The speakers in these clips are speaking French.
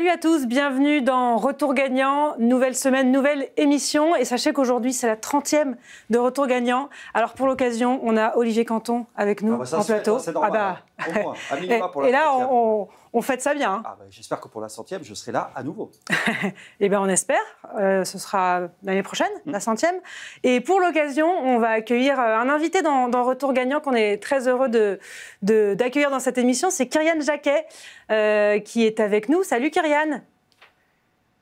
Salut à tous, bienvenue dans Retour Gagnant, nouvelle semaine, nouvelle émission. Et sachez qu'aujourd'hui, c'est la 30e de Retour Gagnant. Alors pour l'occasion, on a Olivier Canton avec nous en plateau. C'est normal, au moins, à minima pour la 30e. Et là, on fête ça bien. Ah j'espère que pour la 100e, je serai là à nouveau. Eh bien, on espère. Ce sera l'année prochaine, la 100e. Et pour l'occasion, on va accueillir un invité dans Retour Gagnant qu'on est très heureux d'accueillir dans cette émission. C'est Kyrian Jacquet qui est avec nous. Salut Kyrian.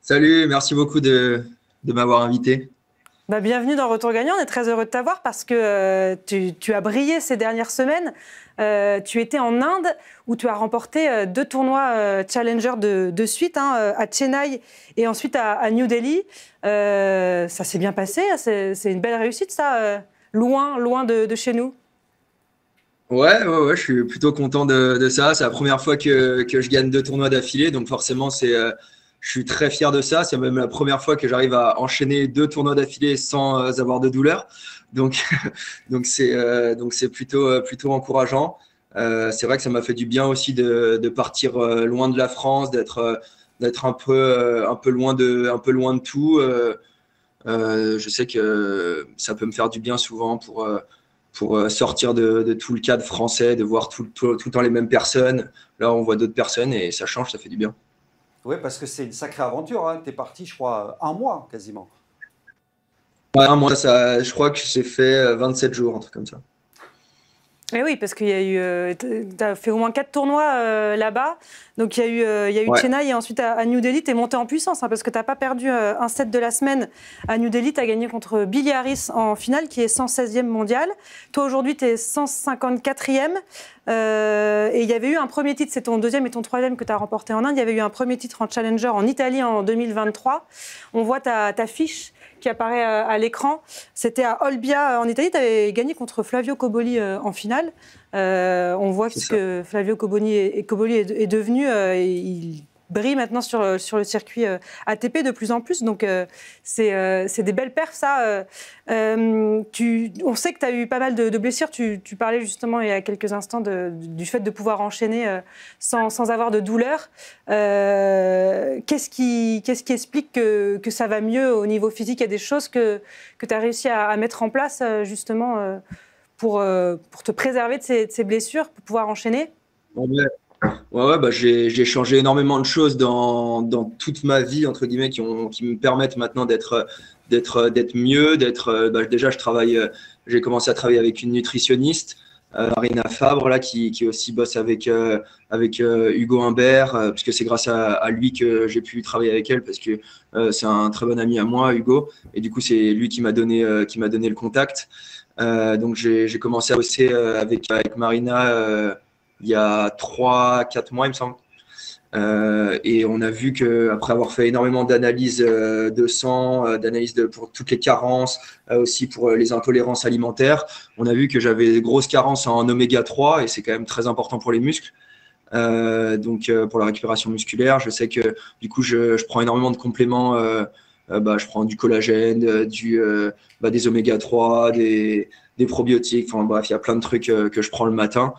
Salut, merci beaucoup de m'avoir invité. Bienvenue dans Retour Gagnant. On est très heureux de t'avoir parce que tu as brillé ces dernières semaines. Tu étais en Inde où tu as remporté 2 tournois Challenger de suite, à Chennai et ensuite à New Delhi. Ça s'est bien passé, c'est une belle réussite ça, loin de chez nous. Ouais, je suis plutôt content de ça. C'est la première fois que je gagne 2 tournois d'affilée, donc forcément je suis très fier de ça. C'est même la première fois que j'arrive à enchaîner 2 tournois d'affilée sans avoir de douleur. Donc c'est plutôt encourageant. C'est vrai que ça m'a fait du bien aussi de partir loin de la France, d'être un peu loin de tout. Je sais que ça peut me faire du bien souvent pour sortir de tout le cadre français, de voir tout le temps les mêmes personnes. Là, on voit d'autres personnes et ça change, ça fait du bien. Oui, parce que c'est une sacrée aventure. Hein. Tu es parti, je crois, 1 mois quasiment. Ouais, moi, je crois que j'ai fait 27 jours, un truc comme ça. Et oui, parce qu'il y a eu, tu as fait au moins 4 tournois là-bas. Donc il y a eu Ouais. Chennai et ensuite à New Delhi. Tu es monté en puissance parce que tu n'as pas perdu un set de la semaine à New Delhi. Tu as gagné contre Billy Harris en finale, qui est 116e mondial. Toi, aujourd'hui, tu es 154e. Et il y avait eu un premier titre, c'est ton 2e et ton 3e que tu as remporté en Inde. Il y avait eu un premier titre en Challenger en Italie en 2023. On voit ta fiche qui apparaît à l'écran. C'était à Olbia en Italie. Tu avais gagné contre Flavio Cobolli en finale. On voit ce que Flavio Cobolli est devenu. Il brille maintenant sur le circuit ATP de plus en plus. Donc, c'est des belles perfs, ça. On sait que tu as eu pas mal de blessures. Tu parlais justement il y a quelques instants du fait de pouvoir enchaîner sans avoir de douleur. Qu'est-ce qui explique que ça va mieux au niveau physique? Il y a des choses que tu as réussi à mettre en place justement pour te préserver de ces blessures, pour pouvoir enchaîner? Ouais, j'ai changé énormément de choses dans toute ma vie, entre guillemets, qui me permettent maintenant d'être mieux, déjà j'ai commencé à travailler avec une nutritionniste, Marina Fabre, là, qui aussi bosse avec Hugo Humbert, puisque c'est grâce à lui que j'ai pu travailler avec elle, parce que c'est un très bon ami à moi, Hugo, et du coup c'est lui qui m'a donné le contact. Donc j'ai commencé à bosser avec Marina il y a 3-4 mois, il me semble. Et on a vu qu'après avoir fait énormément d'analyses de sang, pour toutes les carences, aussi pour les intolérances alimentaires, on a vu que j'avais des grosses carences en oméga 3 et c'est quand même très important pour les muscles. Donc pour la récupération musculaire, je sais que du coup je prends énormément de compléments. Je prends du collagène, des oméga 3, des probiotiques. Enfin bref, il y a plein de trucs que je prends le matin.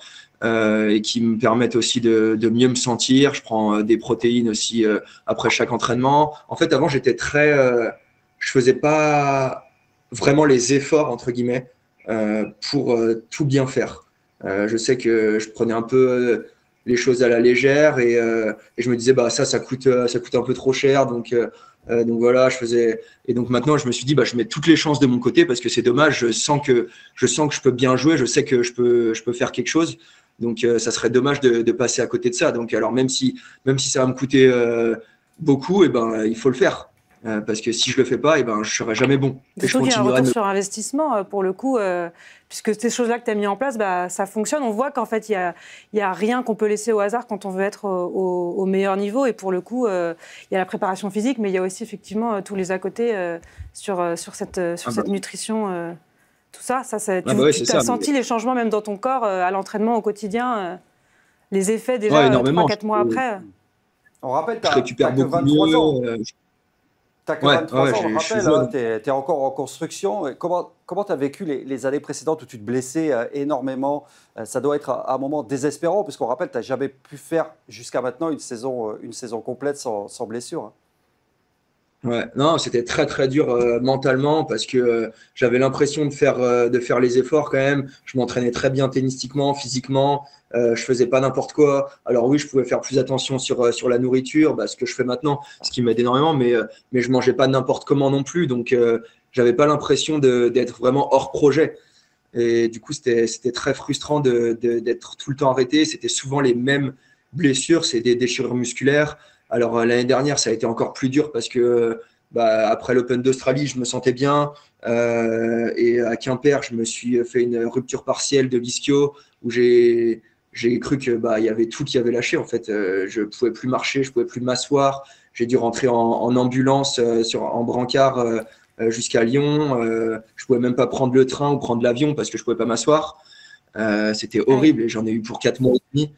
Et qui me permettent aussi de mieux me sentir. Je prends des protéines aussi après chaque entraînement. En fait, avant, je faisais pas vraiment les efforts, entre guillemets, pour tout bien faire. Je sais que je prenais un peu les choses à la légère et je me disais, ça coûte un peu trop cher. Donc voilà, je faisais. Et donc maintenant, je me suis dit, je mets toutes les chances de mon côté parce que c'est dommage. Je sens que je peux bien jouer. Je sais que je peux faire quelque chose. Donc, ça serait dommage de passer à côté de ça. Donc, alors même si ça va me coûter beaucoup, il faut le faire. Parce que si je le fais pas, je serai jamais bon. Surtout qu'il y a un retour sur investissement pour le coup, puisque ces choses-là que tu as mis en place, ça fonctionne. On voit qu'en fait, il y a rien qu'on peut laisser au hasard quand on veut être au meilleur niveau. Et pour le coup, il y a la préparation physique, mais il y a aussi effectivement tous les à côté sur cette nutrition. Tout ça, tu as senti les changements même dans ton corps, à l'entraînement au quotidien, les effets déjà 3-4 mois après. On rappelle, tu récupère n'as que beaucoup 23 mieux. ans. T'as que Ouais, 23 ouais, ans, on le je suis rappelle, hein, jeune. tu es encore en construction. Et comment tu as vécu les années précédentes où tu te blessais énormément? Ça doit être un moment désespérant, puisqu'on rappelle, tu n'as jamais pu faire jusqu'à maintenant une saison complète sans blessure, hein. Ouais, non, c'était très très dur mentalement parce que j'avais l'impression de faire les efforts quand même. Je m'entraînais très bien tennistiquement, physiquement. Je faisais pas n'importe quoi. Alors oui, je pouvais faire plus attention sur la nourriture, bah, ce que je fais maintenant, ce qui m'aide énormément, mais je mangeais pas n'importe comment non plus. Donc j'avais pas l'impression d'être vraiment hors projet. Et du coup, c'était très frustrant d'être tout le temps arrêté. C'était souvent les mêmes blessures, c'est des déchirures musculaires. Alors l'année dernière, ça a été encore plus dur parce que bah, après l'Open d'Australie, je me sentais bien. Et à Quimper, je me suis fait une rupture partielle de l'ischio où j'ai cru que bah, il y avait tout qui avait lâché. En fait, je pouvais plus marcher, je pouvais plus m'asseoir. J'ai dû rentrer en ambulance, en brancard jusqu'à Lyon. Je pouvais même pas prendre le train ou prendre l'avion parce que je pouvais pas m'asseoir. C'était horrible et j'en ai eu pour 4 mois et demi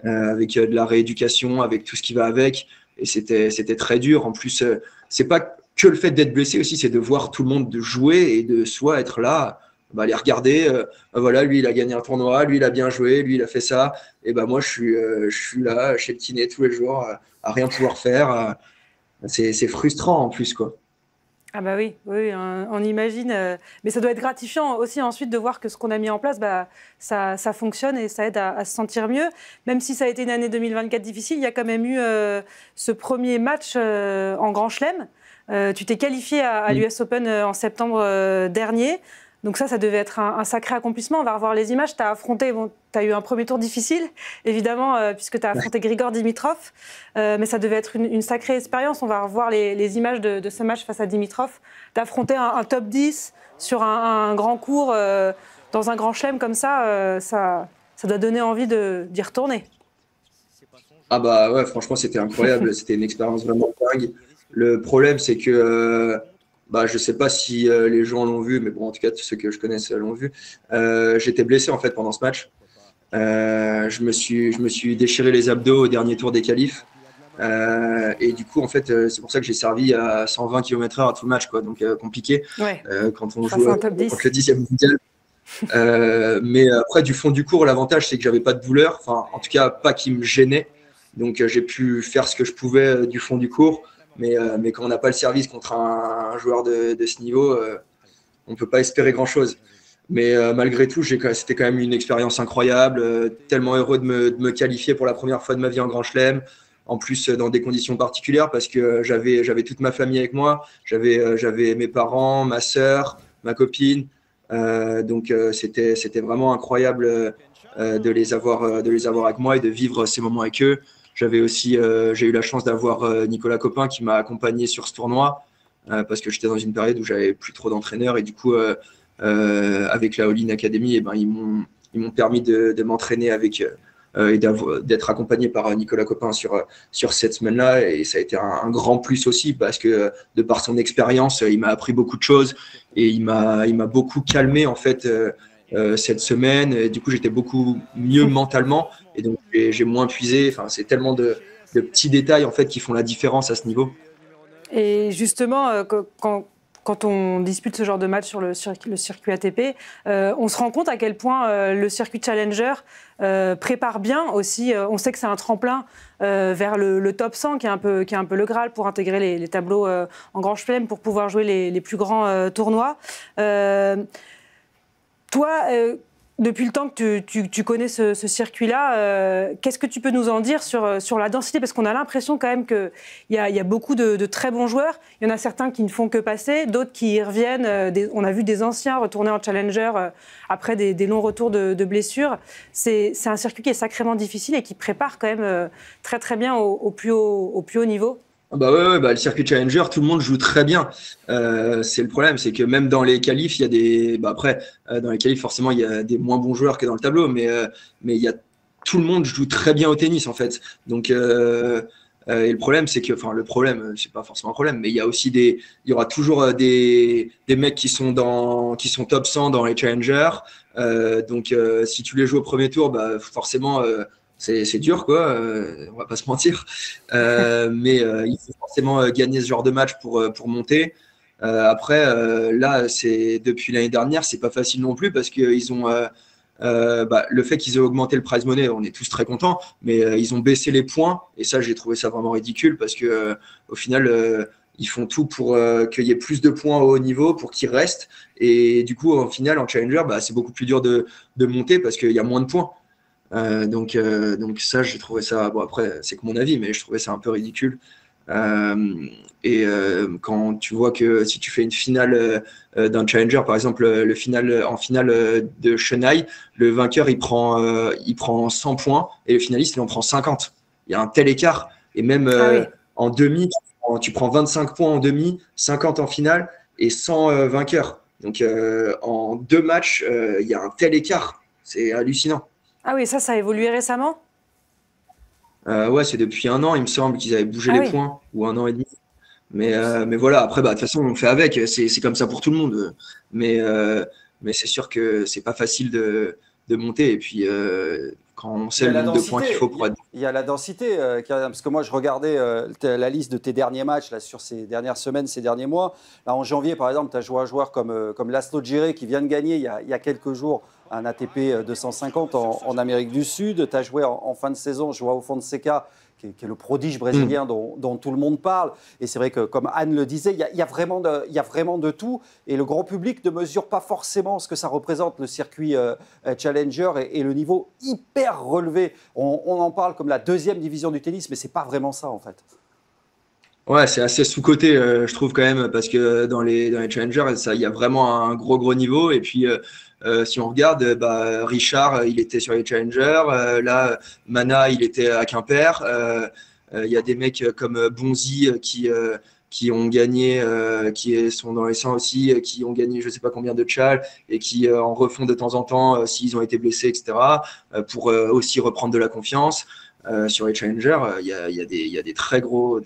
avec de la rééducation, avec tout ce qui va avec. Et c'était très dur. En plus, c'est pas que le fait d'être blessé aussi, c'est de voir tout le monde de jouer et de soit être là, bah, les regarder. Voilà, lui, il a gagné un tournoi, lui, il a bien joué, lui, il a fait ça. Et bah, moi, je suis là chez le kiné tous les jours à rien pouvoir faire. C'est frustrant en plus, quoi. Ah bah oui, oui, on imagine. Mais ça doit être gratifiant aussi ensuite de voir que ce qu'on a mis en place, bah, ça fonctionne et ça aide à se sentir mieux. Même si ça a été une année 2024 difficile, il y a quand même eu ce premier match en Grand Chelem. Tu t'es qualifié à l'US Open en septembre dernier. Donc ça devait être un sacré accomplissement. On va revoir les images. Tu as affronté, bon, tu as eu un premier tour difficile, évidemment, puisque tu as affronté Grigor Dimitrov. Mais ça devait être une sacrée expérience. On va revoir les images de ce match face à Dimitrov. Tu as affronté un top 10 sur un grand court, dans un grand chelem comme ça doit donner envie d'y retourner. Ah bah ouais, franchement, c'était incroyable. C'était une expérience vraiment dingue. Le problème, c'est que bah, je sais pas si les gens l'ont vu, mais bon, en tout cas, tous ceux que je connaisse l'ont vu. J'étais blessé en fait pendant ce match. Je me suis déchiré les abdos au dernier tour des qualifs. Et du coup, en fait, c'est pour ça que j'ai servi à 120 km/h à tout le match, quoi. Donc compliqué quand on joue contre le 10e mondial. Mais après, du fond du cours, l'avantage, c'est que j'avais pas de douleur, enfin, en tout cas, pas qui me gênait. Donc, j'ai pu faire ce que je pouvais du fond du cours. Mais quand on n'a pas le service contre un joueur de ce niveau, on ne peut pas espérer grand-chose. Mais malgré tout, c'était quand même une expérience incroyable. Tellement heureux de me qualifier pour la première fois de ma vie en Grand Chelem. En plus, dans des conditions particulières, parce que j'avais toute ma famille avec moi. J'avais mes parents, ma sœur, ma copine. Donc, c'était vraiment incroyable de les avoir avec moi et de vivre ces moments avec eux. J'ai eu la chance d'avoir Nicolas Copin qui m'a accompagné sur ce tournoi parce que j'étais dans une période où j'avais plus trop d'entraîneurs et du coup avec la All-in Academy, ils m'ont permis de m'entraîner avec et d'être accompagné par Nicolas Copin sur cette semaine-là, et ça a été un grand plus aussi parce que de par son expérience, il m'a appris beaucoup de choses et il m'a beaucoup calmé en fait cette semaine. Et du coup, j'étais beaucoup mieux mentalement et donc j'ai moins puisé. Enfin, c'est tellement de petits détails en fait qui font la différence à ce niveau. Et justement, quand on dispute ce genre de match sur le circuit ATP, on se rend compte à quel point le circuit Challenger prépare bien aussi. On sait que c'est un tremplin vers le top 100 qui est un peu le Graal pour intégrer les tableaux en Grand Chelem pour pouvoir jouer les plus grands tournois. Toi, depuis le temps que tu connais ce circuit-là, qu'est-ce que tu peux nous en dire sur la densité? Parce qu'on a l'impression quand même qu'il y a beaucoup de très bons joueurs. Il y en a certains qui ne font que passer, d'autres qui y reviennent. On a vu des anciens retourner en Challenger après des longs retours de blessures. C'est un circuit qui est sacrément difficile et qui prépare quand même très très bien au plus haut niveau. Bah ouais, le circuit Challenger, tout le monde joue très bien. C'est le problème, c'est que même dans les qualifs, il y a des. Bah après, dans les qualifs, forcément, il y a des moins bons joueurs que dans le tableau, mais il y a tout le monde joue très bien au tennis en fait. Donc et le problème, c'est que, enfin, le problème, c'est pas forcément un problème, mais il y a aussi il y aura toujours des mecs qui sont top 100 dans les Challengers. Donc si tu les joues au premier tour, bah forcément. C'est dur, quoi, on va pas se mentir. Mais il faut forcément gagner ce genre de match pour monter. Après, là, depuis l'année dernière, c'est pas facile non plus parce qu'ils ont le fait qu'ils aient augmenté le prize money, on est tous très contents, mais ils ont baissé les points et ça, j'ai trouvé ça vraiment ridicule parce que au final, ils font tout pour qu'il y ait plus de points au haut niveau pour qu'ils restent et du coup, en final, en challenger, c'est beaucoup plus dur de monter parce qu'il y a moins de points. Donc ça, j'ai trouvé ça. Bon, après, c'est que mon avis, mais je trouvais ça un peu ridicule. Quand tu vois que si tu fais une finale d'un challenger, par exemple en finale de Chennai, le vainqueur il prend 100 points et le finaliste il en prend 50. Il y a un tel écart et même en demi, tu prends 25 points en demi, 50 en finale et 100 vainqueurs. Donc en 2 matchs, il y a un tel écart, c'est hallucinant. Ah oui, ça a évolué récemment? Ouais, c'est depuis 1 an, il me semble qu'ils avaient bougé les points, ou 1 an et demi. Mais voilà, après, de toute façon, on fait avec, c'est comme ça pour tout le monde. Mais c'est sûr que c'est pas facile de monter. Et puis, quand on sait le nombre de points qu'il faut pour être. Il y a la densité, parce que moi, je regardais la liste de tes derniers matchs là, sur ces dernières semaines, ces derniers mois. Là, en janvier, par exemple, tu as joué un joueur comme Laszlo Djere qui vient de gagner il y a quelques jours un ATP 250 en Amérique du Sud. Tu as joué en fin de saison, João Fonseca, qui est le prodige brésilien dont tout le monde parle. Et c'est vrai que, comme Anne le disait, il y a vraiment de tout. Et le grand public ne mesure pas forcément ce que ça représente, le circuit Challenger et le niveau hyper relevé. On en parle comme la 2e division du tennis, mais ce n'est pas vraiment ça, en fait. Ouais, c'est assez sous-coté, je trouve quand même, parce que dans les challengers, il y a vraiment un gros niveau. Et puis, si on regarde, Richard, il était sur les challengers. Là, Mana, il était à Quimper. Il y a des mecs comme Bonzi qui ont gagné, qui sont dans les 100 aussi, qui ont gagné je sais pas combien de chal et qui en refont de temps en temps s'ils ont été blessés, etc. Pour aussi reprendre de la confiance. Sur les challengers, il y a des très gros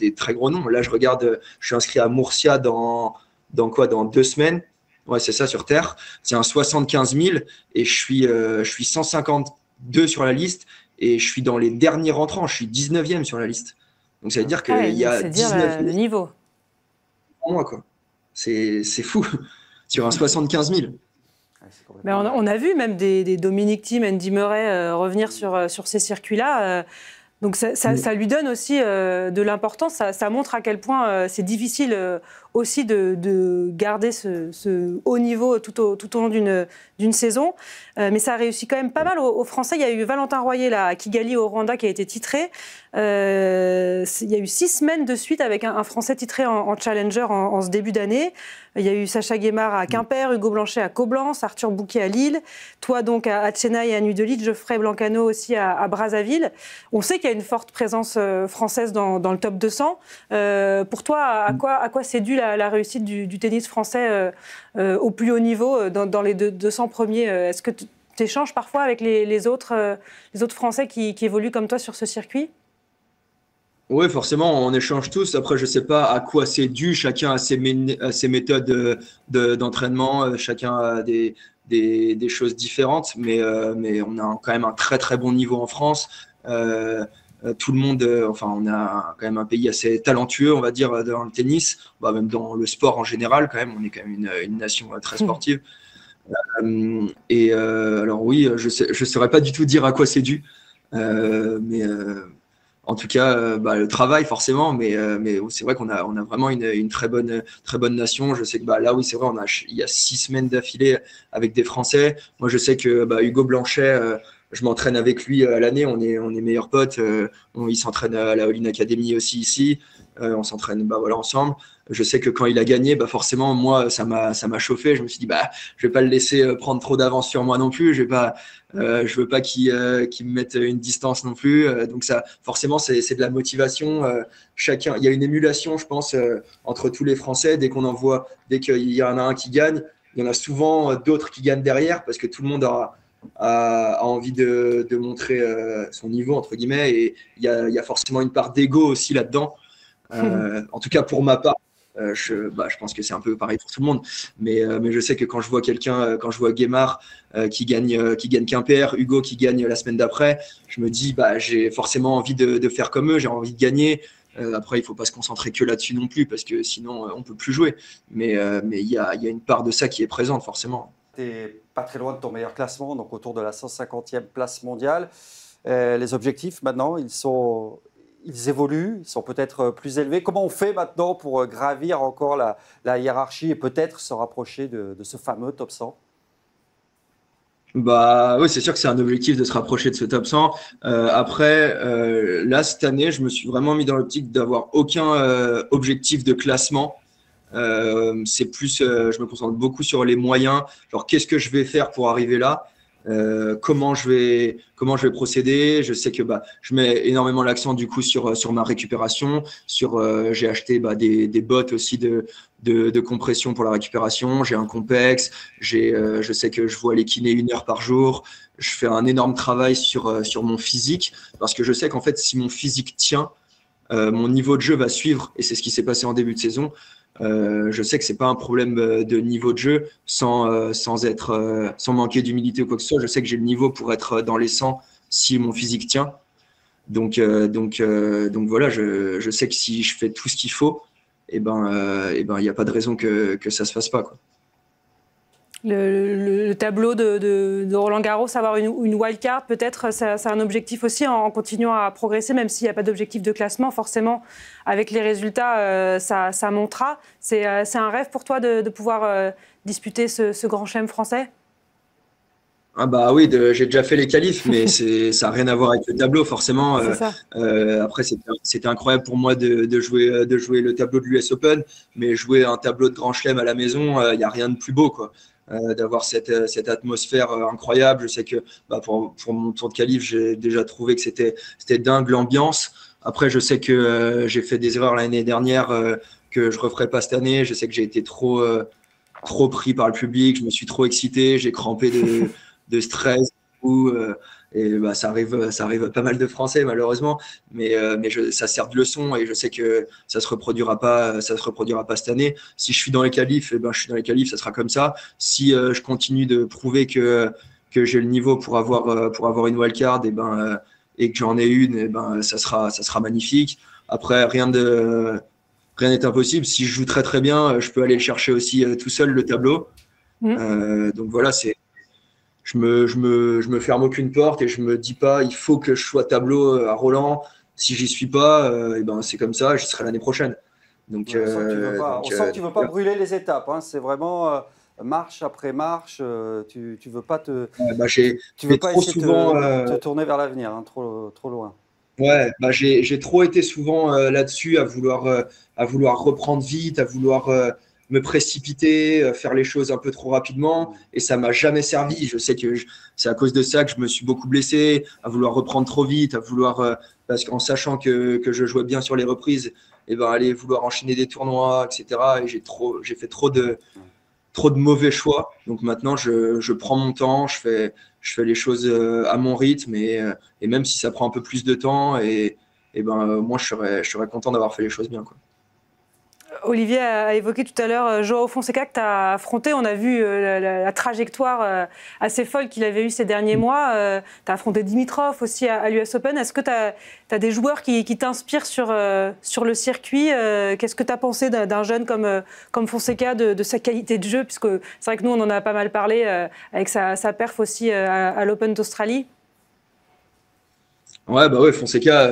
noms. Là, je regarde, je suis inscrit à Murcia dans 2 semaines. Ouais, c'est ça, sur Terre. C'est un 75 000 et je suis 152 sur la liste et je suis dans les derniers rentrants. Je suis 19e sur la liste. Donc, ça veut dire qu'il y a 19 le niveau. Pour moi, quoi. C'est fou. Sur un 75 000. Mais on a vu même des Dominic Thiem, Andy Murray revenir sur ces circuits-là. Donc ça lui donne aussi de l'importance. Ça montre à quel point c'est difficile aussi de garder ce haut niveau tout au long d'une saison. Mais ça a réussi quand même pas mal aux Français. Il y a eu Valentin Royer là, à Kigali au Rwanda qui a été titré. Il y a eu 6 semaines de suite avec un Français titré en challenger en ce début d'année. Il y a eu Sacha Guémard à Quimper, Hugo Blanchet à Coblence, Arthur Bouquet à Lille, toi donc à Chennai et à New Delhi, Geoffrey Blancano aussi à Brazzaville. On sait qu'il y a une forte présence française dans le top 200. Pour toi, à quoi c'est dû la réussite du tennis français au plus haut niveau dans les 200 premiers? Est-ce que tu échanges parfois avec les autres Français qui évoluent comme toi sur ce circuit? Oui, forcément, on échange tous. Après, je ne sais pas à quoi c'est dû. Chacun a ses méthodes d'entraînement. Chacun a des choses différentes. Mais on a quand même un très, très bon niveau en France. Tout le monde, on a quand même un pays assez talentueux, on va dire, dans le tennis. Même dans le sport en général, quand même. On est quand même une nation très sportive. Alors oui, je saurais pas du tout dire à quoi c'est dû. En tout cas, le travail forcément, mais c'est vrai qu'on a vraiment une très bonne nation. Je sais que là, oui, c'est vrai, il y a 6 semaines d'affilée avec des Français. Moi, je sais que Hugo Blanchet, je m'entraîne avec lui à l'année. On est meilleurs potes. Il s'entraîne à la All-in Academy aussi ici. On s'entraîne ensemble. Je sais que quand il a gagné, forcément, moi, ça m'a chauffé. Je me suis dit, je vais pas le laisser prendre trop d'avance sur moi non plus. Je veux pas qu'il me mette une distance non plus. Donc ça, forcément, c'est de la motivation. Chacun, il y a une émulation, je pense, entre tous les Français. Dès qu'il y en a un qui gagne, il y en a souvent d'autres qui gagnent derrière parce que tout le monde a envie de montrer son niveau, entre guillemets. Et il y a forcément une part d'ego aussi là-dedans. En tout cas, pour ma part, Je pense que c'est un peu pareil pour tout le monde. Mais je sais que quand je vois quelqu'un, quand je vois Guémard qui gagne Quimper, Hugo qui gagne la semaine d'après, je me dis, j'ai forcément envie de faire comme eux, j'ai envie de gagner. Après, il ne faut pas se concentrer que là-dessus non plus, parce que sinon, on ne peut plus jouer. Mais il y a une part de ça qui est présente, forcément. Tu n'es pas très loin de ton meilleur classement, donc autour de la 150e place mondiale. Les objectifs, maintenant, ils évoluent, ils sont peut-être plus élevés. Comment on fait maintenant pour gravir encore la hiérarchie et peut-être se rapprocher de ce fameux top 100? Oui, c'est sûr que c'est un objectif de se rapprocher de ce top 100. Après, là, cette année, je me suis vraiment mis dans l'optique d'avoir aucun objectif de classement. C'est plus, je me concentre beaucoup sur les moyens. Genre, qu'est-ce que je vais faire pour arriver là? Comment je vais procéder. Je sais que je mets énormément l'accent du coup sur ma récupération. J'ai acheté des bottes aussi de compression pour la récupération. J'ai un Compex. Je sais que je vois les kinés 1 heure par jour. Je fais un énorme travail sur mon physique parce que je sais qu'en fait, si mon physique tient, mon niveau de jeu va suivre, et c'est ce qui s'est passé en début de saison. Je sais que c'est pas un problème de niveau de jeu sans manquer d'humilité ou quoi que ce soit. Je sais que j'ai le niveau pour être dans les 100 si mon physique tient. Donc voilà, je sais que si je fais tout ce qu'il faut, il n'y a pas de raison que ça se fasse pas, quoi. Le tableau de Roland Garros, avoir une wildcard, peut-être, c'est un objectif aussi en continuant à progresser, même s'il n'y a pas d'objectif de classement. Forcément, avec les résultats, ça montera. C'est un rêve pour toi de pouvoir disputer ce grand chelem français? Oui, j'ai déjà fait les qualifs, mais ça n'a rien à voir avec le tableau, forcément. Après, c'était incroyable pour moi de jouer le tableau de l'US Open, mais jouer un tableau de grand chelem à la maison, il n'y a rien de plus beau, quoi. D'avoir cette atmosphère incroyable. Je sais que pour mon tour de qualif, j'ai déjà trouvé que c'était dingue l'ambiance. Après, je sais que j'ai fait des erreurs l'année dernière que je ne referai pas cette année. Je sais que j'ai été trop pris par le public, je me suis trop excité, j'ai crampé de stress. Ça arrive à pas mal de Français malheureusement, mais ça sert de leçon et je sais que ça se reproduira pas cette année. Si je suis dans les qualifs, je suis dans les qualifs, ça sera comme ça. Si je continue de prouver que j'ai le niveau pour avoir une wildcard, et que j'en ai une, ça sera magnifique. Après, rien n'est impossible. Si je joue très très bien, je peux aller le chercher aussi tout seul, le tableau. Donc voilà, je me ferme aucune porte et je me dis pas il faut que je sois tableau à Roland. Si j'y suis pas, c'est comme ça, j'y serai l'année prochaine. Donc, on sent que tu veux pas brûler les étapes, hein. C'est vraiment marche après marche. Tu veux pas tu veux pas essayer de te tourner vers l'avenir, hein, trop loin. Ouais, j'ai trop été souvent là-dessus à vouloir reprendre vite, à vouloir me précipiter, faire les choses un peu trop rapidement, et ça m'a jamais servi. Je sais que c'est à cause de ça que je me suis beaucoup blessé, à vouloir reprendre trop vite, à vouloir parce qu'en sachant que je jouais bien sur les reprises, aller vouloir enchaîner des tournois, etc. Et j'ai fait trop de mauvais choix. Donc maintenant, je prends mon temps, je fais les choses à mon rythme, et même si ça prend un peu plus de temps, moi je serais content d'avoir fait les choses bien, quoi. Olivier a évoqué tout à l'heure Joao Fonseca que tu as affronté. On a vu la trajectoire assez folle qu'il avait eue ces derniers mois. Tu as affronté Dimitrov aussi à l'US Open. Est-ce que tu as des joueurs qui t'inspirent sur le circuit? Qu'est-ce que tu as pensé d'un jeune comme Fonseca, de sa qualité de jeu? Puisque c'est vrai que nous, on en a pas mal parlé avec sa perf aussi à l'Open d'Australie. Ouais, Fonseca,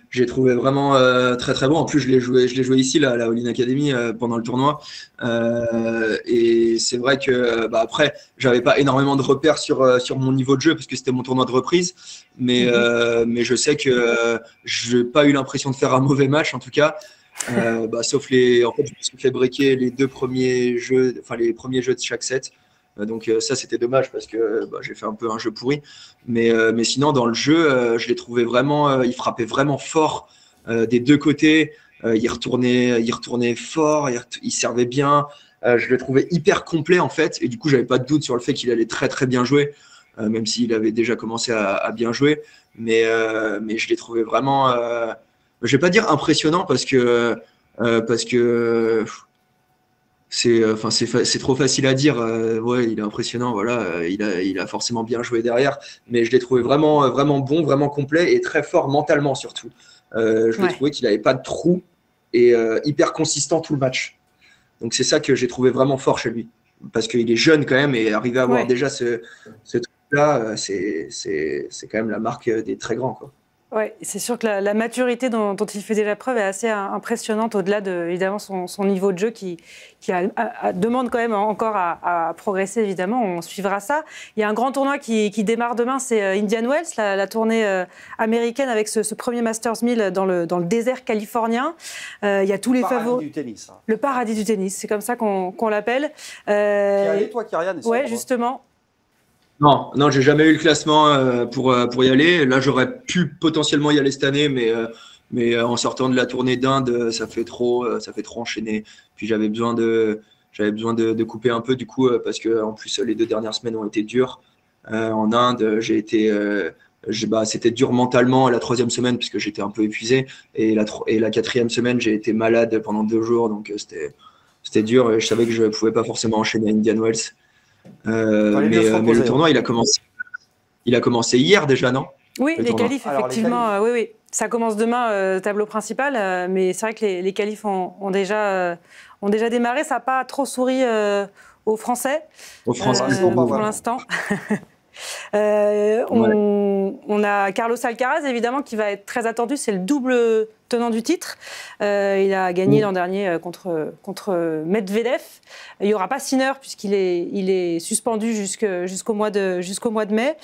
j'ai trouvé vraiment très très bon. En plus, je l'ai joué ici là, à la All In Academy pendant le tournoi. Et c'est vrai que après, j'avais pas énormément de repères sur mon niveau de jeu parce que c'était mon tournoi de reprise. Mais je sais que j'ai pas eu l'impression de faire un mauvais match en tout cas. Sauf en fait, je me suis fait breaker les premiers jeux de chaque set. Donc ça, c'était dommage parce que j'ai fait un peu un jeu pourri. Mais sinon, dans le jeu, je l'ai trouvé vraiment, il frappait vraiment fort des deux côtés. Il retournait fort, il servait bien. Je le trouvais hyper complet en fait. Et du coup, j'avais pas de doute sur le fait qu'il allait très très bien jouer, même s'il avait déjà commencé à bien jouer. Mais je l'ai trouvé vraiment, je vais pas dire impressionnant parce que c'est trop facile à dire. Ouais, il est impressionnant. Voilà, il a forcément bien joué derrière, mais je l'ai trouvé vraiment, vraiment bon, vraiment complet et très fort mentalement surtout. Je l'ai trouvé qu'il n'avait pas de trou et hyper consistant tout le match. Donc c'est ça que j'ai trouvé vraiment fort chez lui, parce qu'il est jeune quand même et arriver à avoir déjà ce truc-là, c'est quand même la marque des très grands, quoi. Ouais, c'est sûr que la maturité dont il fait déjà preuve est assez impressionnante, au-delà de évidemment son niveau de jeu qui demande quand même encore à progresser, évidemment. On suivra ça. Il y a un grand tournoi qui démarre demain, c'est Indian Wells, la tournée américaine avec ce premier Masters 1000 dans le désert californien. Il y a tous les favoris. Du tennis. Hein. Le paradis du tennis, c'est comme ça qu'on l'appelle. Tu es allé, toi, Kyrian? Ouais, justement. Non, j'ai jamais eu le classement pour y aller. Là, j'aurais pu potentiellement y aller cette année, mais en sortant de la tournée d'Inde, ça fait trop enchaîner. Puis j'avais besoin de couper un peu du coup, parce que en plus les 2 dernières semaines ont été dures. En Inde, c'était dur mentalement la 3e semaine puisque j'étais un peu épuisé, et la 4e semaine j'ai été malade pendant 2 jours, donc c'était dur. Et je savais que je pouvais pas forcément enchaîner à Indian Wells. Mais le tournoi, il a commencé hier déjà, non? Oui, les qualifs, effectivement. Oui. Ça commence demain, tableau principal, mais c'est vrai que les qualifs ont déjà démarré. Ça n'a pas trop souri aux Français. Pour l'instant. On a Carlos Alcaraz, évidemment, qui va être très attendu. C'est le double tenant du titre. Il a gagné l'an dernier contre Medvedev. Il n'y aura pas Sinner puisqu'il est suspendu jusqu'au mois de mai.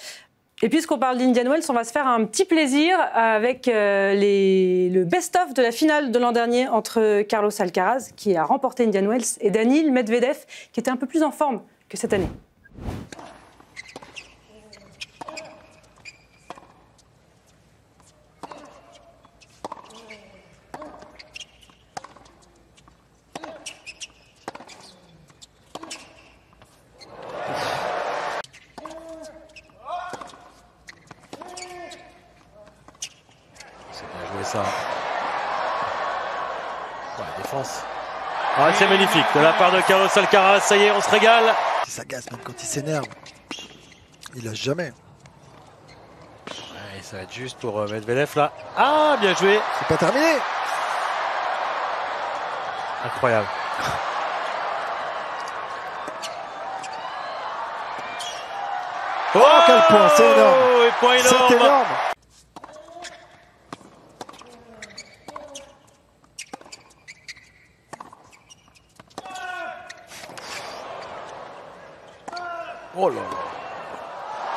Et puisqu'on parle d'Indian Wells, on va se faire un petit plaisir avec le best-of de la finale de l'an dernier entre Carlos Alcaraz, qui a remporté Indian Wells, et Daniil Medvedev, qui était un peu plus en forme que cette année. Ça. Ouais, défense. Ah, c'est magnifique de la part de Carlos Alcaraz. Ça y est, on se régale. C'est sagace, même quand il s'énerve. Il lâche jamais. Ouais, ça va être juste pour Medvedev là. Ah, bien joué. C'est pas terminé. Incroyable. Oh, quel point, c'est énorme. Point énorme. C'est énorme. Oh là là.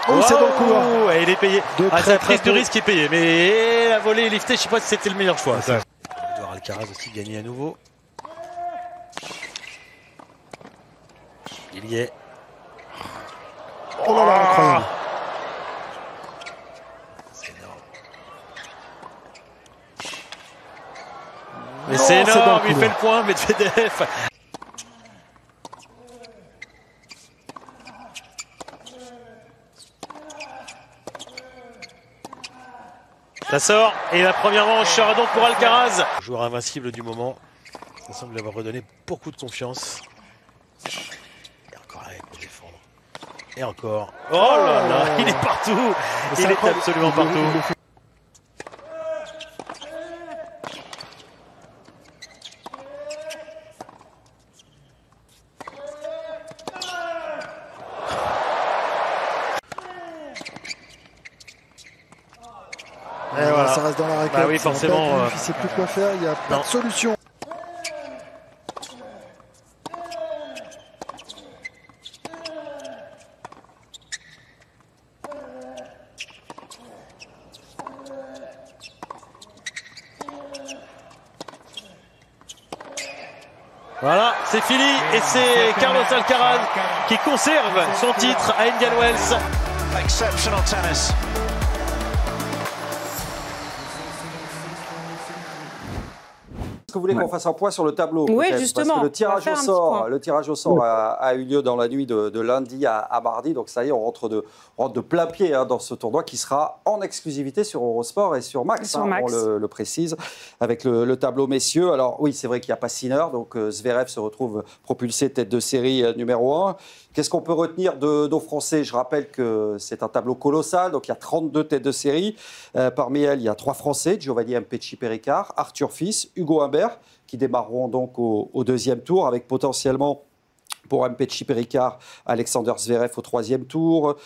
Oh, wow, c'est dans le couloir. Il est payé. Sa prise de risque est payée. Mais la volée est liftée, je ne sais pas si c'était le meilleur choix. Edouard Alcaraz aussi gagné à nouveau. Il y est. Oh là là, incroyable. C'est énorme. Mais c'est énorme, il fait le point, Medvedev. Ça sort, et la première manche sera donc pour Alcaraz. Joueur invincible du moment. Ça semble lui avoir redonné beaucoup de confiance. Et encore là, il peut défendre. Et encore. Oh là là, il est partout. Il est absolument partout. Et voilà. Ça reste dans la raquette. Bah oui, forcément. Il ne sait plus quoi faire, il n'y a pas de solution. Voilà, c'est fini et c'est Carlos Alcaraz qui conserve son titre à Indian Wells. Exceptional tennis. Est-ce que vous voulez qu'on fasse un point sur le tableau? Oui, justement. Parce que le tirage au sort a eu lieu dans la nuit de lundi à mardi. Donc ça y est, on rentre de plein pied dans ce tournoi qui sera en exclusivité sur Eurosport et sur Max. On le précise, avec le tableau messieurs. Alors oui, c'est vrai qu'il n'y a pas Sinner. Donc Zverev se retrouve propulsé tête de série numéro 1. Qu'est-ce qu'on peut retenir de nos Français? Je rappelle que c'est un tableau colossal. Donc il y a 32 têtes de série. Parmi elles, il y a 3 Français, Giovanni Mpetshi-Perricard, Arthur Fils, Hugo Humbert, qui démarreront donc au deuxième tour, avec potentiellement pour Mpetshi-Perricard, Alexander Zverev au 3e tour,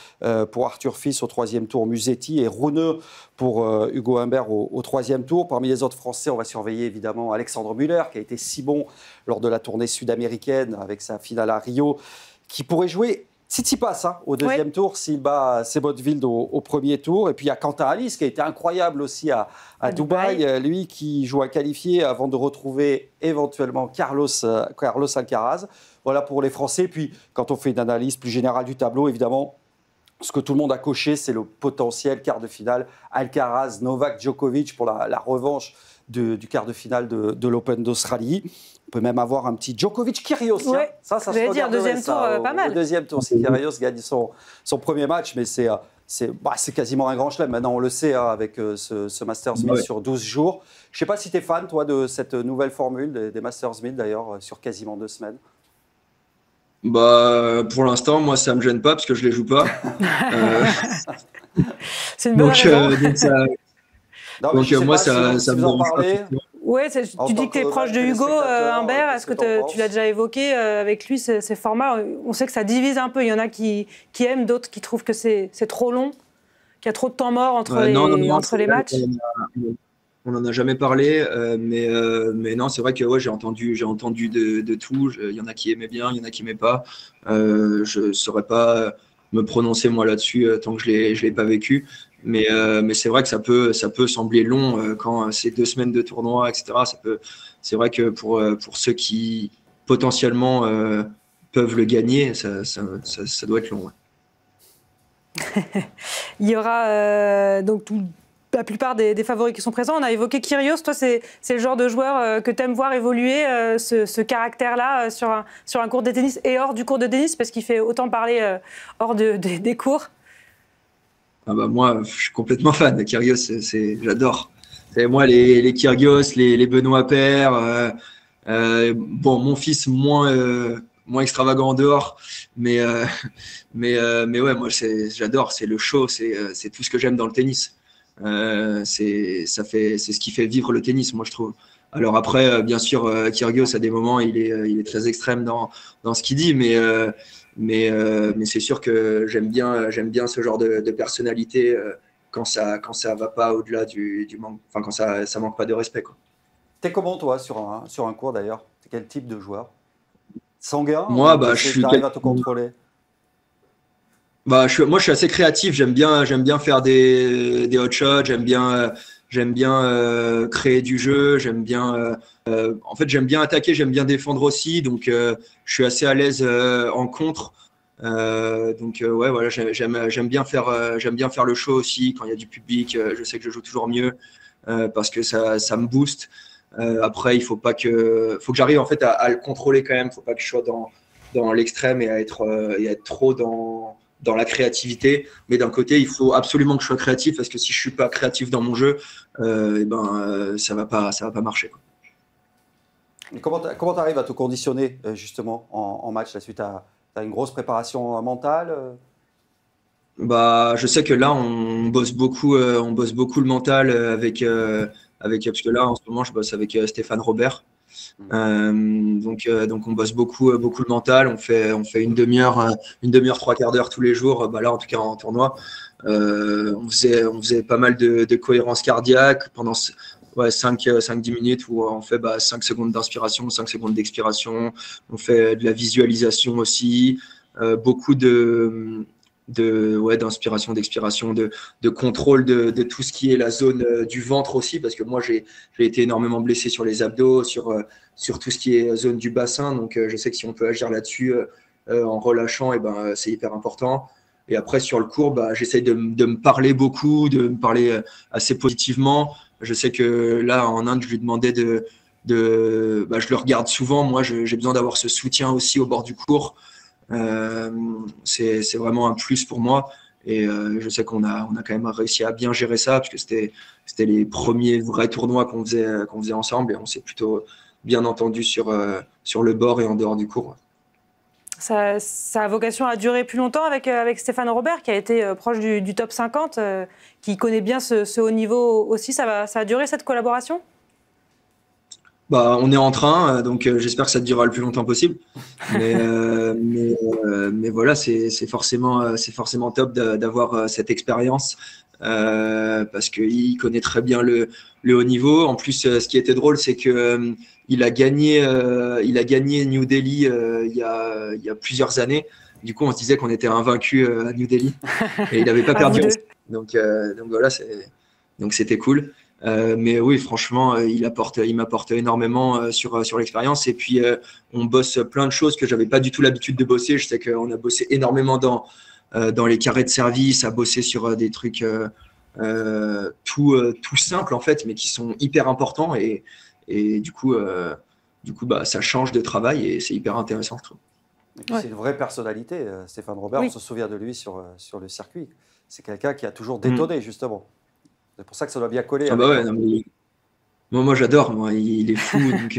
pour Arthur Fils au 3e tour, Musetti, et Rune pour Hugo Humbert au 3e tour. Parmi les autres Français, on va surveiller évidemment Alexandre Müller, qui a été si bon lors de la tournée sud-américaine avec sa finale à Rio, qui pourrait jouer Tsitsipas au deuxième tour s'il bat Sebotvild au premier tour. Et puis il y a Quentin Halys qui a été incroyable aussi à Dubaï. Lui qui joue à qualifier avant de retrouver éventuellement Carlos Alcaraz. Voilà pour les Français. Puis quand on fait une analyse plus générale du tableau, évidemment, ce que tout le monde a coché, c'est le potentiel quart de finale Alcaraz, Novak Djokovic pour la revanche du quart de finale de l'Open d'Australie. On peut même avoir un petit Djokovic-Kyrgios. Ouais, ça se regarderait, deuxième tour, pas mal. Au deuxième tour, si Kyrgios gagne son premier match, mais c'est quasiment un grand chelem. Maintenant, on le sait, avec ce Masters 1000 sur 12 jours. Je ne sais pas si tu es fan, toi, de cette nouvelle formule des Masters 1000, d'ailleurs, sur quasiment 2 semaines. Pour l'instant, moi, ça ne me gêne pas parce que je ne les joue pas. C'est une bonne raison. Donc moi, ça me en parler. Oui, tu dis que tu es proche de Hugo Humbert. Est-ce que tu l'as déjà évoqué avec lui, ces formats? On sait que ça divise un peu. Il y en a qui aiment, d'autres qui trouvent que c'est trop long, qu'il y a trop de temps mort entre les matchs. On n'en a jamais parlé, mais non, c'est vrai que j'ai entendu de tout. Il y en a qui aimaient bien, il y en a qui n'aimaient pas. Je ne saurais pas me prononcer moi là-dessus tant que je l'ai pas vécu. Mais c'est vrai que ça peut sembler long quand c'est 2 semaines de tournoi, etc. C'est vrai que pour ceux qui potentiellement peuvent le gagner, ça doit être long. Ouais. Il y aura donc la plupart des favoris qui sont présents. On a évoqué Kyrgios. Toi, c'est le genre de joueur que tu aimes voir évoluer, ce caractère-là sur un court de tennis et hors du cours de tennis, parce qu'il fait autant parler hors des cours. Moi, je suis complètement fan de Kyrgios. J'adore. Moi, les Kyrgios, les Benoît Paire. Mon fils moins extravagant en dehors, mais ouais, moi j'adore. C'est le show, c'est tout ce que j'aime dans le tennis. C'est ce qui fait vivre le tennis, moi je trouve. Alors après, bien sûr, Kyrgios à des moments il est très extrême dans ce qu'il dit, mais c'est sûr que j'aime bien ce genre de personnalité quand ça va pas au-delà du manque, enfin quand ça manque pas de respect, quoi. T'es comment toi sur un court d'ailleurs? T'es quel type de joueur? Sanguin? Moi, j'arrive à te contrôler. Moi, je suis assez créatif. J'aime bien faire des hot shots. J'aime bien créer du jeu. En fait, j'aime bien attaquer. J'aime bien défendre aussi. Donc, je suis assez à l'aise en contre. Ouais, voilà. J'aime bien faire le show aussi quand il y a du public. Je sais que je joue toujours mieux parce que ça me booste. Après, il faut que j'arrive en fait à le contrôler quand même. Il ne faut pas que je sois dans l'extrême et à être trop dans la créativité. Mais d'un côté, il faut absolument que je sois créatif parce que si je ne suis pas créatif dans mon jeu, ça va pas marcher, quoi. Et comment tu arrives à te conditionner justement en match là-dessus? Tu as une grosse préparation mentale? Je sais que là, on bosse beaucoup le mental avec parce que là, en ce moment, je bosse avec Stéphane Robert. Donc on bosse beaucoup le mental. On fait une demi-heure, 3/4 d'heure tous les jours. Là, en tout cas en tournoi, on faisait pas mal de cohérence cardiaque pendant 5-10 minutes où on fait 5 secondes d'inspiration, 5 secondes d'expiration. On fait de la visualisation aussi, beaucoup d'inspiration, d'expiration, de contrôle de tout ce qui est la zone du ventre aussi, parce que moi j'ai été énormément blessé sur les abdos, sur tout ce qui est zone du bassin, donc je sais que si on peut agir là-dessus en relâchant, c'est hyper important. Et après sur le court, j'essaye de me parler beaucoup, de me parler assez positivement. Je sais que là en Inde, je lui demandais je le regarde souvent. Moi, j'ai besoin d'avoir ce soutien aussi au bord du court. C'est vraiment un plus pour moi. Et je sais qu'on a quand même réussi à bien gérer ça, parce que c'était les premiers vrais tournois qu'on faisait ensemble, et on s'est plutôt bien entendu sur le bord et en dehors du court. Ça a vocation à durer plus longtemps avec Stéphane Robert, qui a été proche du top 50, qui connaît bien ce haut niveau aussi. Ça a duré cette collaboration ? On est en train, donc j'espère que ça durera le plus longtemps possible. Mais voilà, c'est forcément top d'avoir cette expérience, parce qu'il connaît très bien le haut niveau. En plus, ce qui était drôle, c'est que il a gagné New Delhi il y a plusieurs années. Du coup, on se disait qu'on était invaincus à New Delhi, et il n'avait pas perdu. Donc voilà, donc c'était cool. Mais oui, franchement, il m'apporte énormément sur l'expérience. Et puis, on bosse plein de choses que j'avais pas du tout l'habitude de bosser. Je sais qu'on a bossé énormément dans les carrés de service, à bosser sur des trucs tout simples en fait, mais qui sont hyper importants. Et du coup, ça change de travail et c'est hyper intéressant, je trouve. C'est une vraie personnalité, Stéphane Robert. Oui. On se souvient de lui sur le circuit. C'est quelqu'un qui a toujours détonné, justement. C'est pour ça que ça doit bien coller. Moi, j'adore. Il est fou, donc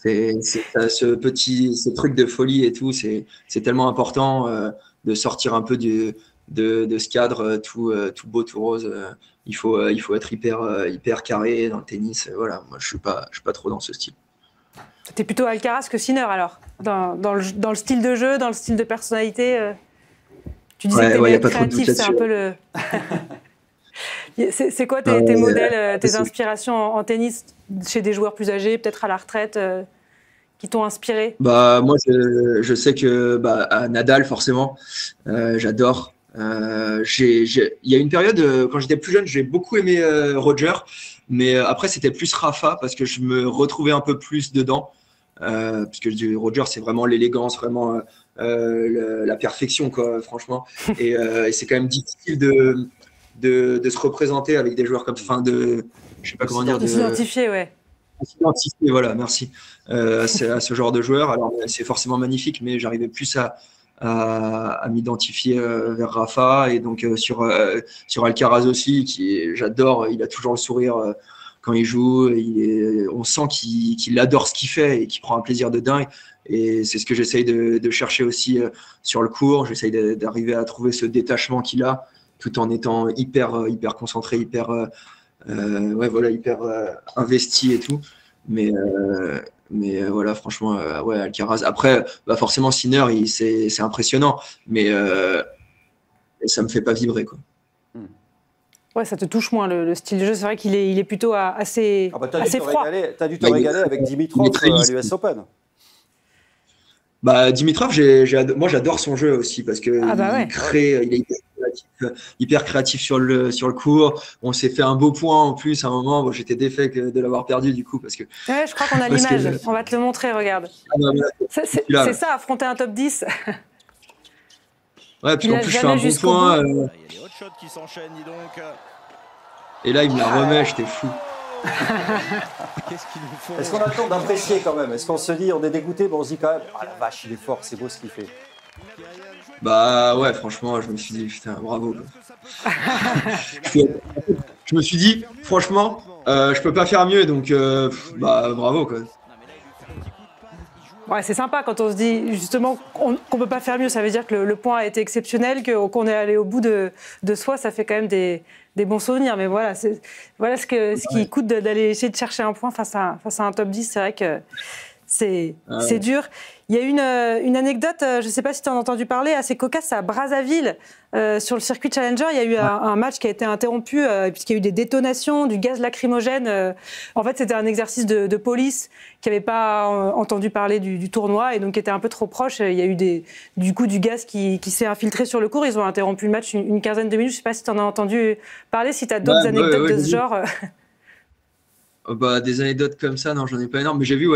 ce truc de folie et tout, c'est tellement important de sortir un peu de ce cadre tout beau, tout rose. Il faut être hyper carré dans le tennis. Voilà, moi, je suis pas trop dans ce style. T'es plutôt Alcaraz que Sinner alors, dans le style de jeu, dans le style de personnalité. Tu disais que t'aimais être créatif, c'est un peu le. C'est quoi tes modèles, tes inspirations en tennis chez des joueurs plus âgés, peut-être à la retraite, qui t'ont inspiré ? Moi, je sais que à Nadal, forcément, j'adore. Il y a une période, quand j'étais plus jeune, j'ai beaucoup aimé Roger, mais après, c'était plus Rafa, parce que je me retrouvais un peu plus dedans. Parce que Roger, c'est vraiment l'élégance, vraiment la perfection, quoi, franchement. Et c'est quand même difficile de se représenter avec des joueurs comme ça, je sais pas comment dire, de s'identifier, ouais. S'identifier, voilà, merci. À ce genre de joueur. Alors c'est forcément magnifique, mais j'arrivais plus à m'identifier vers Rafa, et donc sur Alcaraz aussi, j'adore. Il a toujours le sourire quand il joue. On sent qu'il adore ce qu'il fait et qu'il prend un plaisir de dingue. Et c'est ce que j'essaye de chercher aussi sur le court. J'essaye d'arriver à trouver ce détachement qu'il a, tout en étant hyper concentré, hyper investi et tout. Mais voilà, franchement, Alcaraz. Après, forcément, Sinner, c'est impressionnant, mais ça me fait pas vibrer, quoi. Ouais, ça te touche moins le style de jeu. C'est vrai qu'il est plutôt assez froid. T'as dû te régaler avec Dimitrov à l'US Open. Dimitrov, moi j'adore son jeu aussi, parce que il est hyper créatif sur le court. On s'est fait un beau point en plus à un moment. J'étais défait de l'avoir perdu du coup, parce que. Ouais, je crois qu'on a l'image. On va te le montrer, regarde. C'est ça, affronter un top 10. Ouais, parce qu'en plus je fais un bon point. Il y a des hot shots qui s'enchaînent, dis donc. Et là, il me la remet, j'étais fou. Est-ce qu'on a le temps d'apprécier quand même? Est-ce qu'on se dit, on est dégoûté, mais on se dit quand même, ah la vache, il est fort, c'est beau ce qu'il fait? Ouais, franchement, je me suis dit, putain, bravo. Je me suis dit, franchement, je peux pas faire mieux, donc bravo, quoi. Ouais, c'est sympa quand on se dit justement qu'on peut pas faire mieux. Ça veut dire que le point a été exceptionnel, qu'on est allé au bout de soi. Ça fait quand même des bons souvenirs. Mais voilà, ce qui coûte d'aller essayer de chercher un point face à un top 10. C'est vrai que c'est dur. Il y a une anecdote, je ne sais pas si tu en as entendu parler, assez cocasse à Brazzaville, sur le circuit Challenger. Il y a eu un match qui a été interrompu puisqu'il y a eu des détonations, du gaz lacrymogène. En fait, c'était un exercice de police qui n'avait pas entendu parler du tournoi et donc qui était un peu trop proche. Il y a eu du gaz qui s'est infiltré sur le court. Ils ont interrompu le match une quinzaine de minutes. Je ne sais pas si tu en as entendu parler, si tu as d'autres anecdotes de ce genre. Des anecdotes comme ça, non, j'en ai pas énorme, mais j'ai vu,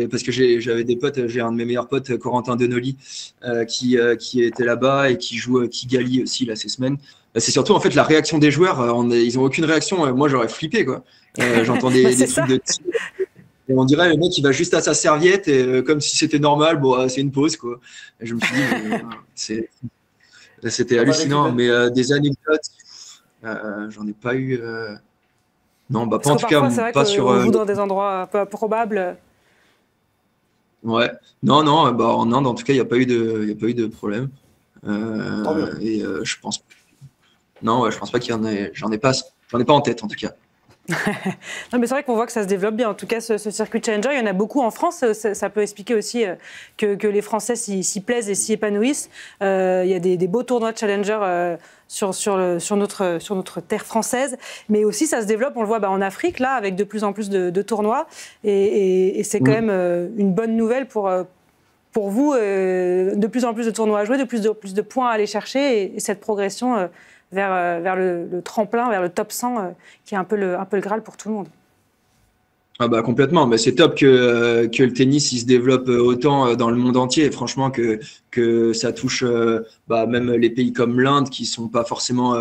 parce que j'avais des potes, j'ai un de mes meilleurs potes, Corentin Denoli, qui était là-bas et qui joue Kigali aussi là ces semaines. C'est surtout en fait la réaction des joueurs. Ils n'ont aucune réaction. Moi, j'aurais flippé quoi. J'entends des trucs de tir. Et on dirait le mec il va juste à sa serviette et comme si c'était normal. Bon, c'est une pause quoi. Et je me suis dit, c'était hallucinant. Mais des anecdotes, j'en ai pas eu. Non, bah pas en tout cas, pas sur. On joue dans des endroits peu improbables. Ouais. Non, bah en Inde en tout cas, il n'y a pas eu de problème. Et je pense. Non, ouais, je pense pas qu'il y en ait. J'en ai pas en tête en tout cas. Non, mais c'est vrai qu'on voit que ça se développe bien. En tout cas, ce circuit Challenger, il y en a beaucoup en France. Ça peut expliquer aussi que les Français s'y plaisent et s'y épanouissent. Il y a des beaux tournois de Challenger sur notre terre française. Mais aussi, ça se développe, on le voit en Afrique, là, avec de plus en plus de tournois. Et c'est quand même une bonne nouvelle pour vous. De plus en plus de tournois à jouer, de plus de points à aller chercher. Et cette progression vers le tremplin, vers le top 100, qui est un peu le Graal pour tout le monde. Ah bah complètement, mais c'est top que le tennis il se développe autant dans le monde entier. Et franchement que ça touche même les pays comme l'Inde qui sont pas forcément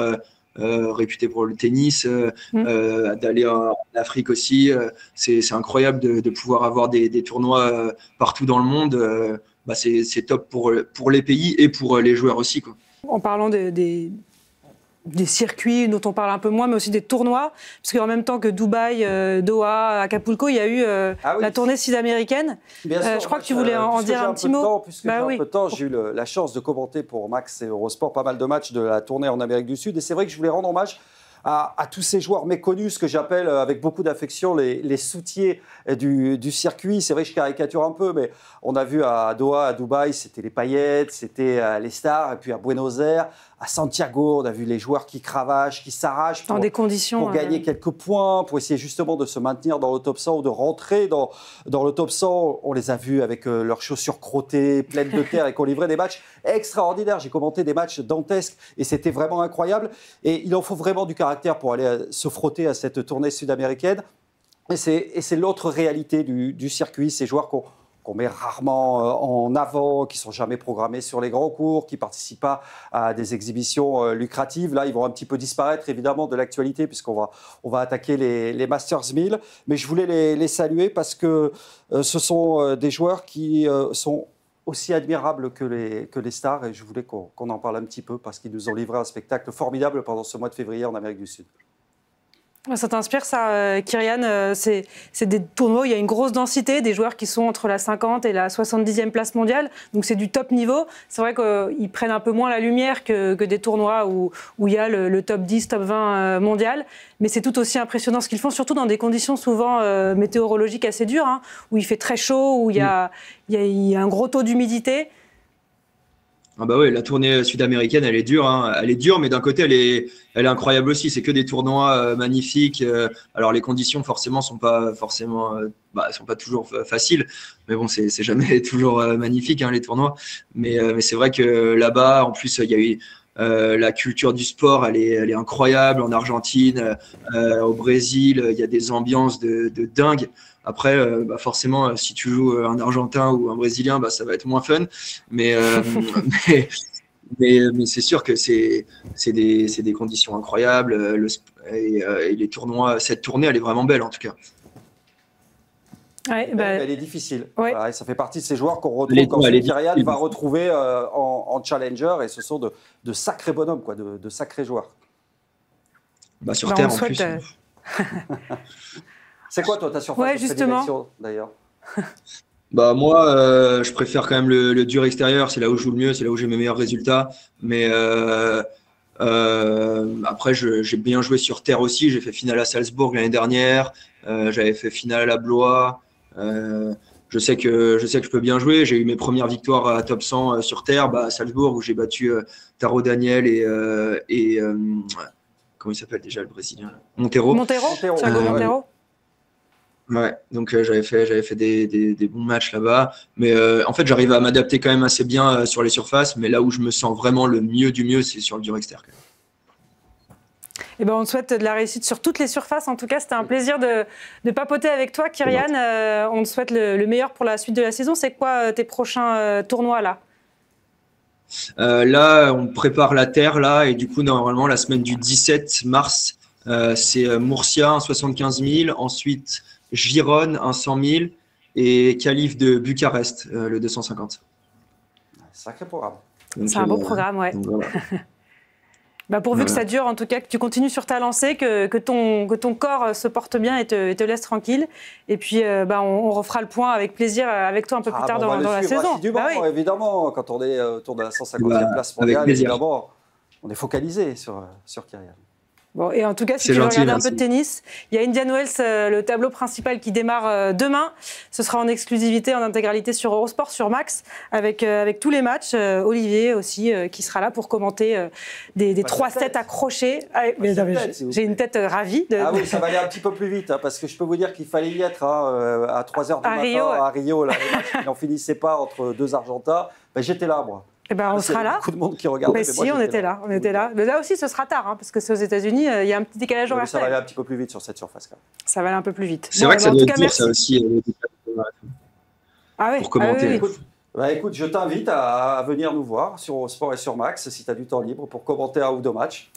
réputés pour le tennis, d'aller en Afrique aussi. C'est incroyable de pouvoir avoir des tournois partout dans le monde. C'est top pour les pays et pour les joueurs aussi, quoi. En parlant des circuits dont on parle un peu moins, mais aussi des tournois, parce qu'en même temps que Dubaï, Doha, Acapulco, il y a eu la tournée sud-américaine. Je crois que tu voulais en dire un petit mot. J'ai un peu de temps, j'ai eu la chance de commenter pour Max et Eurosport pas mal de matchs de la tournée en Amérique du Sud, et c'est vrai que je voulais rendre hommage à tous ces joueurs méconnus, ce que j'appelle avec beaucoup d'affection les soutiers du circuit. C'est vrai que je caricature un peu, mais on a vu à Doha, à Dubaï, c'était les paillettes, c'était les stars, et puis à Buenos Aires, à Santiago, on a vu les joueurs qui cravachent, qui s'arrachent dans des conditions pour gagner quelques points, pour essayer justement de se maintenir dans le top 100 ou de rentrer dans le top 100. On les a vus avec leurs chaussures crottées, pleines de terre, et qu'on livrait des matchs extraordinaires. J'ai commenté des matchs dantesques et c'était vraiment incroyable. Et il en faut vraiment du caractère pour aller se frotter à cette tournée sud-américaine. Et c'est l'autre réalité du circuit, ces joueurs qu'on met rarement en avant, qui ne sont jamais programmés sur les grands cours, qui ne participent pas à des exhibitions lucratives. Là, ils vont un petit peu disparaître, évidemment, de l'actualité, puisqu'on va attaquer les Masters 1000. Mais je voulais les saluer parce que ce sont des joueurs qui sont aussi admirables que les stars. Et je voulais qu'on en parle un petit peu, parce qu'ils nous ont livré un spectacle formidable pendant ce mois de février en Amérique du Sud. Ça t'inspire, ça, Kyrian? C'est des tournois où il y a une grosse densité, des joueurs qui sont entre la 50 et la 70e place mondiale. Donc c'est du top niveau. C'est vrai qu'ils prennent un peu moins la lumière que des tournois où il y a le top 10, top 20 mondial. Mais c'est tout aussi impressionnant ce qu'ils font, surtout dans des conditions souvent météorologiques assez dures, où il fait très chaud, où il y a un gros taux d'humidité. Ah bah oui, la tournée sud-américaine, elle est dure. Elle est dure, mais d'un côté, elle est incroyable aussi. C'est que des tournois magnifiques. Alors les conditions, forcément, sont pas toujours faciles. Mais bon, c'est jamais toujours magnifique, les tournois. Mais c'est vrai que là-bas, en plus, il y a eu la culture du sport, elle est incroyable. En Argentine, au Brésil, il y a des ambiances de dingue. Après, forcément, si tu joues un Argentin ou un Brésilien, ça va être moins fun. Mais c'est sûr que c'est des conditions incroyables. Et les tournois, cette tournée, elle est vraiment belle en tout cas. Ouais, elle est difficile. Ouais. Voilà, ça fait partie de ces joueurs qu'on retrouve quand Kyrian va retrouver en Challenger. Et ce sont de sacrés bonhommes, de sacrés joueurs. Sur Terre en plus. C'est quoi, toi, ta surface de prédilection, d'ailleurs? Moi, je préfère quand même le dur extérieur. C'est là où je joue le mieux, c'est là où j'ai mes meilleurs résultats. Mais après, j'ai bien joué sur terre aussi. J'ai fait finale à Salzbourg l'année dernière. J'avais fait finale à Blois. Je sais que je peux bien jouer. J'ai eu mes premières victoires à top 100 sur terre, à Salzbourg, où j'ai battu Taro Daniel et comment il s'appelle déjà, le Brésilien? Montero. Thiago Montero. Ouais, donc j'avais fait des bons matchs là-bas, mais en fait j'arrive à m'adapter quand même assez bien sur les surfaces, mais là où je me sens vraiment le mieux du mieux, c'est sur le dur extérieur. On te souhaite de la réussite sur toutes les surfaces. En tout cas, c'était un plaisir de papoter avec toi, Kyrian. On te souhaite le meilleur pour la suite de la saison. C'est quoi tes prochains tournois là? Là, on prépare la terre, là, et du coup, normalement, la semaine du 17 mars, c'est Murcia, un 75 000, ensuite Gijón, un 100 000, et Calife de Bucarest, le 250. Sacré programme. C'est un beau programme, ouais. Voilà. Bah pourvu que ça dure, en tout cas, que tu continues sur ta lancée, que ton corps se porte bien et te laisse tranquille. Et puis, on refera le point avec plaisir avec toi un peu plus tard dans la saison. Oui. Évidemment, quand on est autour de la 150e place mondiale, évidemment, on est focalisé sur Kyrgios. Bon, et en tout cas, si tu veux regarder un peu de tennis, il y a Indian Wells, le tableau principal qui démarre demain. Ce sera en exclusivité, en intégralité sur Eurosport, sur Max, avec tous les matchs. Olivier aussi, qui sera là pour commenter des 3 sets accrochés. J'ai une tête ravie. Ah oui, ça va aller un petit peu plus vite, parce que je peux vous dire qu'il fallait y être à 3h du matin à Rio. Là, il n'en finissait pas entre 2 Argentins. J'étais là, moi. Eh ben, on sera là. Beaucoup de monde qui regarde. Mais si, on était là. Mais là aussi, ce sera tard, parce que c'est aux États-Unis, il y a un petit décalage horaire. Ça va aller un petit peu plus vite sur cette surface. Quand même. Ça va aller un peu plus vite. C'est vrai que ça doit être dur, ça aussi. Pour commenter. Écoute, je t'invite à venir nous voir sur Eurosport et sur Max, si tu as du temps libre, pour commenter 1 ou 2 matchs.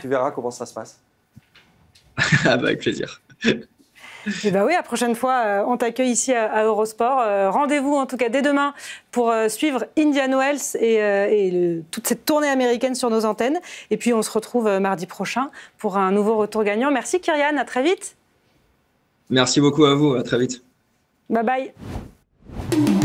Tu verras comment ça se passe. Avec plaisir. Et oui, la prochaine fois, on t'accueille ici à Eurosport. Rendez-vous en tout cas dès demain pour suivre Indian Wells et toute cette tournée américaine sur nos antennes. Et puis on se retrouve mardi prochain pour un nouveau retour gagnant. Merci Kyrian, à très vite. Merci beaucoup à vous, à très vite. Bye bye.